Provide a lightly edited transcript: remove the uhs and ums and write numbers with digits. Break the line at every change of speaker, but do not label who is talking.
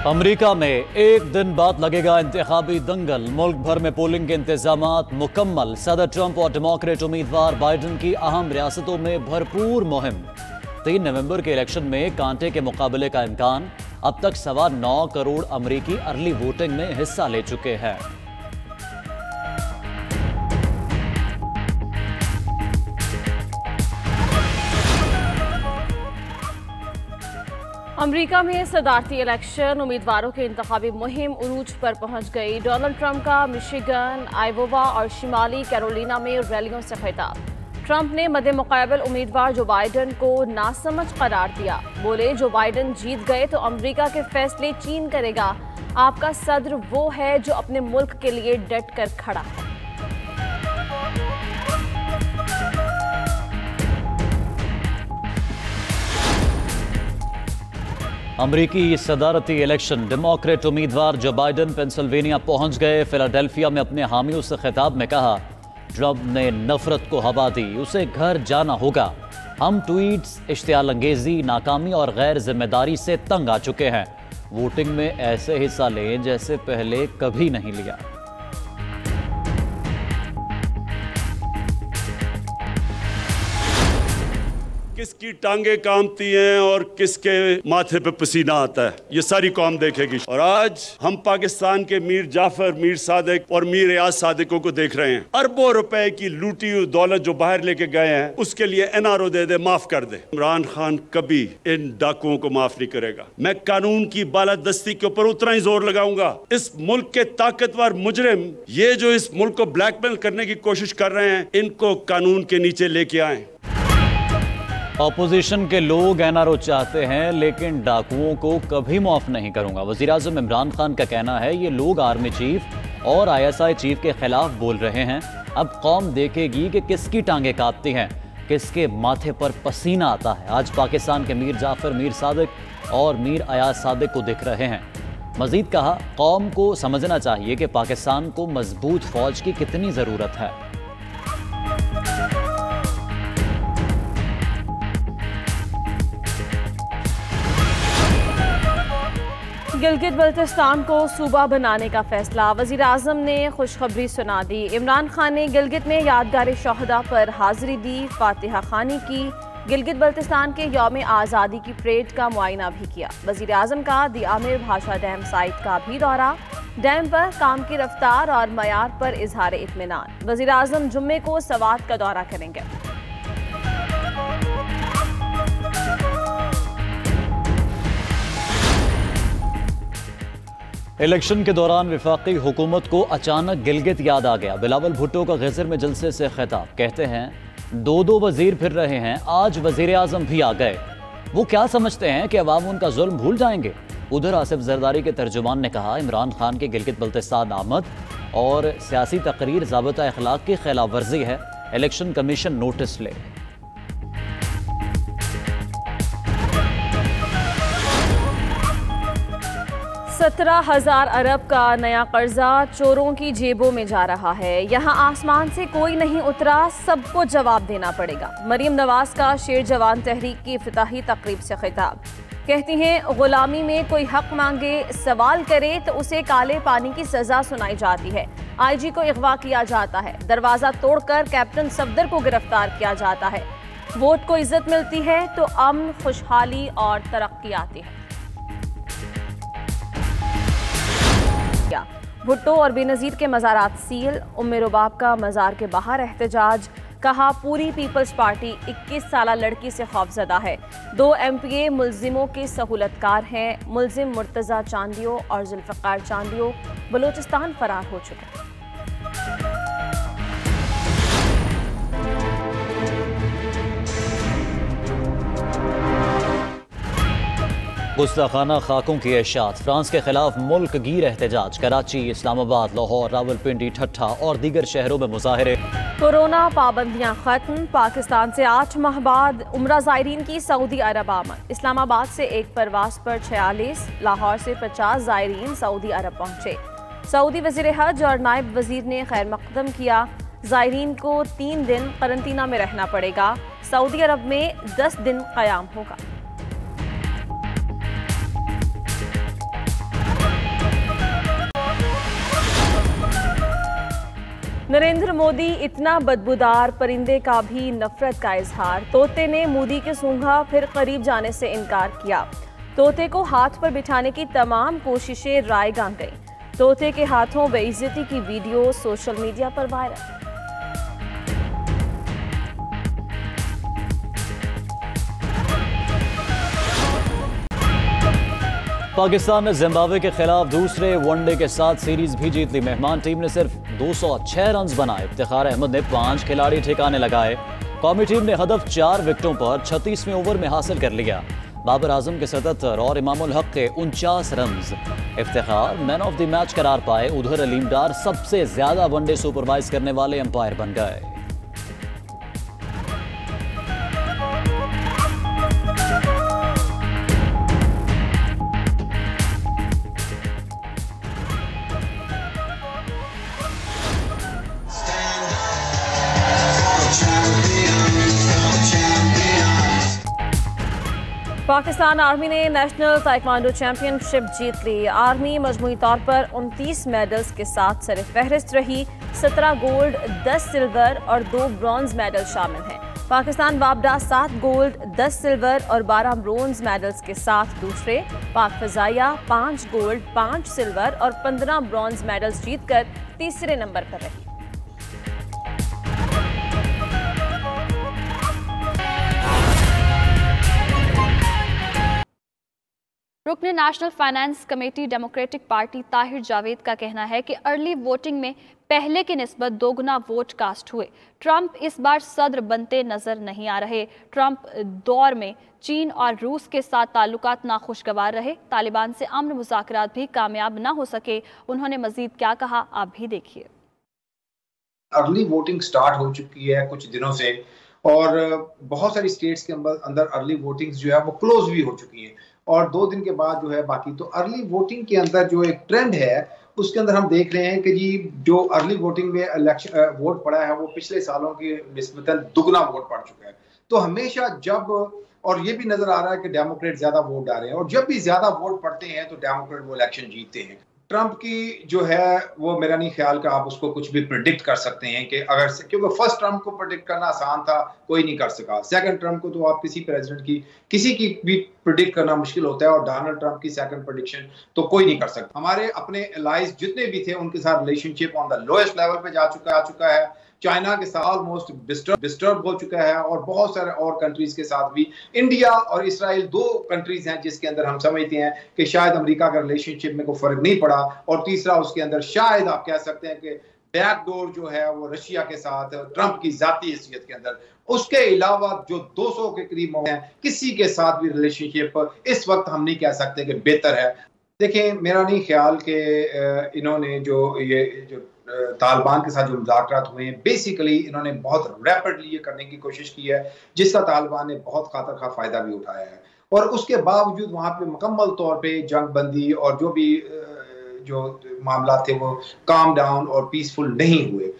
America में एक दिन बाद लगेगा इंतखाबी दंगल। मुल्क भर में पोलिंग के इंतजामात मुकम्मल। सदर ट्रंप और डेमोक्रेट उम्मीदवार बाइडन की अहम रियासतों में भरपूर मुहिम। 3 नवंबर के इलेक्शन में कांटे के मुकाबले का इम्कान। अब तक 9.25 करोड़ अमरीकी अर्ली वोटिंग में हिस्सा ले चुके हैं।
अमेरिका में सदारती इलेक्शन उम्मीदवारों की इंतखाबी मुहिम उरूज पर पहुंच गई। डोनाल्ड ट्रंप का मिशिगन, आयोवा और शिमाली कैरोलिना में रैलियों से खिताब। ट्रंप ने मद्दे मुकाबल उम्मीदवार जो बाइडन को नासमझ करार दिया। बोले, जो बाइडन जीत गए तो अमेरिका के फैसले चीन करेगा। आपका सदर वो है जो अपने मुल्क के लिए डट कर खड़ा है।
अमरीकी सदारती इलेक्शन। डेमोक्रेट उम्मीदवार जो बाइडन पेंसिल्वेनिया पहुंच गए। फिलाडेल्फिया में अपने हामियों से खिताब में कहा, ट्रंप ने नफरत को हवा दी, उसे घर जाना होगा। हम ट्वीट्स, इश्तियाल अंगेजी, नाकामी और गैर जिम्मेदारी से तंग आ चुके हैं। वोटिंग में ऐसे हिस्सा लें जैसे पहले कभी नहीं लिया।
किसकी टांगे कांपती हैं और किसके माथे पे पसीना आता है, ये सारी कौम देखेगी। और आज हम पाकिस्तान के मीर जाफर, मीर सादिक और मीर रियाज सादिकों को देख रहे हैं। अरबों रुपए की लूटी हुई दौलत जो बाहर लेके गए हैं, उसके लिए एनआरओ दे दे, माफ कर दे। इमरान खान कभी इन डाकुओं को माफ नहीं करेगा। मैं कानून की बालादस्ती के ऊपर उतना ही जोर लगाऊंगा। इस मुल्क के ताकतवर मुजरिम, ये जो इस मुल्क को ब्लैकमेल करने की कोशिश कर रहे हैं, इनको कानून के नीचे लेके आए।
ऑपोजिशन के लोग एनआरओ चाहते हैं लेकिन डाकुओं को कभी माफ नहीं करूंगा। वज़ीर-ए-आज़म इमरान खान का कहना है, ये लोग आर्मी चीफ और आईएसआई चीफ के खिलाफ बोल रहे हैं। अब कौम देखेगी कि किसकी टांगे कांपती हैं, किसके माथे पर पसीना आता है। आज पाकिस्तान के मीर जाफर, मीर सादिक और मीर अयाज सादिक को दिख रहे हैं। मजीद कहा, कौम को समझना चाहिए कि पाकिस्तान को मजबूत फौज की कितनी ज़रूरत है।
गिलगित बल्तिस्तान को सूबा बनाने का फैसला। वज़ीर आज़म ने खुशखबरी सुना दी। इमरान खान ने गिलगित में यादगार शोहदा पर हाजिरी दी, फातिहा खानी की। गिलगित बल्तिस्तान के यौम आज़ादी की परेड का मुआयना भी किया। वज़ीर आज़म का दी आमिर भाषा डैम साइट का भी दौरा। डैम पर काम की रफ्तार और मयार पर इजहार इत्मीनान। वज़ीर आज़म जुम्मे को सवात का दौरा करेंगे।
इलेक्शन के दौरान वफाकी हुकूमत को अचानक गिलगित याद आ गया। बिलावल भुट्टो का गजर में जलसे से खिताब। कहते हैं, 2 वजीर फिर रहे हैं, आज वजीर आजम भी आ गए। वो क्या समझते हैं कि अवाम उनका जुल्म भूल जाएंगे। उधर आसिफ जरदारी के तर्जुमान ने कहा, इमरान खान के गिलगित बल्तिस्तान आमद और सियासी तकरीर ज़ाबिता अखलाक की खिलाफ वर्जी है। इलेक्शन कमीशन नोटिस ले।
17,000 अरब का नया कर्जा चोरों की जेबों में जा रहा है। यहाँ आसमान से कोई नहीं उतरा, सबको जवाब देना पड़ेगा। मरीम नवाज का शेर जवान तहरीक की इफ्तिताही तकरीब से खिताब। कहती हैं, गुलामी में कोई हक मांगे, सवाल करे तो उसे काले पानी की सजा सुनाई जाती है। आईजी को अगवा किया जाता है, दरवाजा तोड़कर कैप्टन सफदर को गिरफ्तार किया जाता है। वोट को इज्जत मिलती है तो अमन, खुशहाली और तरक्की आती है। भुट्टो और बेनज़ीर के मज़ारात सील। उम्मे रुबाब का मज़ार के बाहर एहतजाज। कहा, पूरी पीपल्स पार्टी 21 साला लड़की से खौफजदा है। 2 MPA मुल्जिमों के सहूलतकार हैं। मुल्जिम मुर्तज़ा चांदियो और जुल्फ़िकार चांदियो बलूचिस्तान फरार हो चुके हैं।
गुस्ताखाना खाकों की इशात। फ्रांस के खिलाफ मुल्क गिर एहतजाज। कराची, इस्लामाबाद, लाहौर, रावलपिंडी, ठट्ठा और दीगर शहरों में मुजाहरे।
कोरोना पाबंदियां खत्म। पाकिस्तान से 8 माह बाद उम्रा ज़ायरीन की सऊदी अरब आमद। इस्लामाबाद से एक परवास पर 46, लाहौर से 50 ज़ायरीन सऊदी अरब पहुंचे। सऊदी वज़ीर हज और नायब वज़ीर ने खैर मकदम किया। ज़ायरीन को 3 दिन करंतना में रहना पड़ेगा। सऊदी अरब में 10 दिन क़याम होगा। नरेंद्र मोदी इतना बदबूदार परिंदे का भी नफरत का इजहार। तोते ने मोदी के सूंघा फिर करीब जाने से इनकार किया। तोते को हाथ पर बिठाने की तमाम कोशिशें रायगां गईं। तोते के हाथों बेइज्जती की वीडियो सोशल मीडिया पर वायरल।
पाकिस्तान ने जिम्बाब्वे के खिलाफ दूसरे वनडे के साथ सीरीज भी जीत ली। मेहमान टीम ने सिर्फ 206 रन बनाए। इफ्तिखार अहमद ने 5 खिलाड़ी ठिकाने लगाए। कौमी टीम ने हदफ 4 विकेटों पर 36वें ओवर में हासिल कर लिया। बाबर आजम के 77 और इमामुल हक के 49 run. Iftikhar man of the match करार पाए। उधर अलीम डार सबसे ज्यादा वनडे सुपरवाइज करने वाले अंपायर बन गए।
पाकिस्तान आर्मी ने नेशनल ताइक्वांडो चैंपियनशिप जीत ली। आर्मी मजमूई तौर पर 29 मेडल्स के साथ सरफहरिस्त रही। 17 गोल्ड, 10 सिल्वर और 2 ब्रॉन्ज मेडल शामिल हैं। पाकिस्तान वापडा 7 गोल्ड, 10 सिल्वर और 12 ब्रॉन्ज मेडल्स के साथ दूसरे। पाक फजाइया 5 गोल्ड, 5 सिल्वर और 15 ब्रॉन्ज मेडल्स जीतकर तीसरे नंबर पर रही।
रुकन national finance committee democratic party Tahir Javed का कहना है कि अर्ली वोटिंग में पहले की निस्बत दोगुना वोट कास्ट हुए। ट्रंप इस बार सदर बनते नजर नहीं आ रहे। ट्रंप दौर में चीन और रूस के साथ ताल्लुकात नाखुशगवार रहे। तालिबान से अमन मुज़ाकरात भी कामयाब ना हो सके। उन्होंने मजीद क्या कहा, आप भी देखिए।
अर्ली वोटिंग स्टार्ट हो चुकी है कुछ दिनों से और बहुत सारी स्टेट्स के अंदर अर्ली वोटिंग जो है वो क्लोज भी हो चुकी है और 2 दिन के बाद जो है बाकी। तो अर्ली वोटिंग के अंदर जो एक ट्रेंड है उसके अंदर हम देख रहे हैं कि जी जो अर्ली वोटिंग में इलेक्शन वोट पड़ा है वो पिछले सालों की निस्बतन दुगना वोट पड़ चुका है। तो हमेशा जब और ये भी नजर आ रहा है कि डेमोक्रेट ज्यादा वोट डाले हैं और जब भी ज्यादा वोट पड़ते हैं तो डेमोक्रेट वो इलेक्शन जीतते हैं। ट्रंप की जो है वो मेरा नहीं ख्याल का आप उसको कुछ भी प्रेडिक्ट कर सकते हैं कि अगर क्योंकि फर्स्ट ट्रंप को प्रेडिक्ट करना आसान था, कोई नहीं कर सका। सेकंड ट्रंप को तो आप किसी प्रेसिडेंट की किसी की भी प्रेडिक्ट करना मुश्किल होता है और डोनाल्ड ट्रंप की सेकंड प्रेडिक्शन तो कोई नहीं कर सकता। हमारे अपने एलाइज जितने भी थे उनके साथ relationship on the lowest level पे जा चुका है। चाइना के साथ ऑलमोस्ट डिस्टर्ब हो चुका है और बहुत सारे और कंट्रीज के साथ भी। इंडिया और इसराइल 2 कंट्रीज हैं जिसके अंदर हम समझते हैं कि शायद अमेरिका का रिलेशनशिप में कोई फर्क नहीं पड़ा और तीसरा उसके अंदर शायद आप कह सकते हैं कि बैकडोर जो है वो रशिया के साथ ट्रंप की जाती हैसियत के अंदर। उसके अलावा जो 200 के करीब हैं किसी के साथ भी रिलेशनशिप इस वक्त हम नहीं कह सकते कि बेहतर है। देखिए मेरा नहीं ख्याल कि इन्होंने जो तालिबान के साथ जो मुज़ाकरात हुए हैं बेसिकली इन्होंने बहुत रैपिडली ये करने की कोशिश की है जिसका तालिबान ने बहुत खातर खा फायदा भी उठाया है और उसके बावजूद वहां पे मुकम्मल तौर पे जंग बंदी और जो भी जो मामला थे वो काम डाउन और पीसफुल नहीं हुए।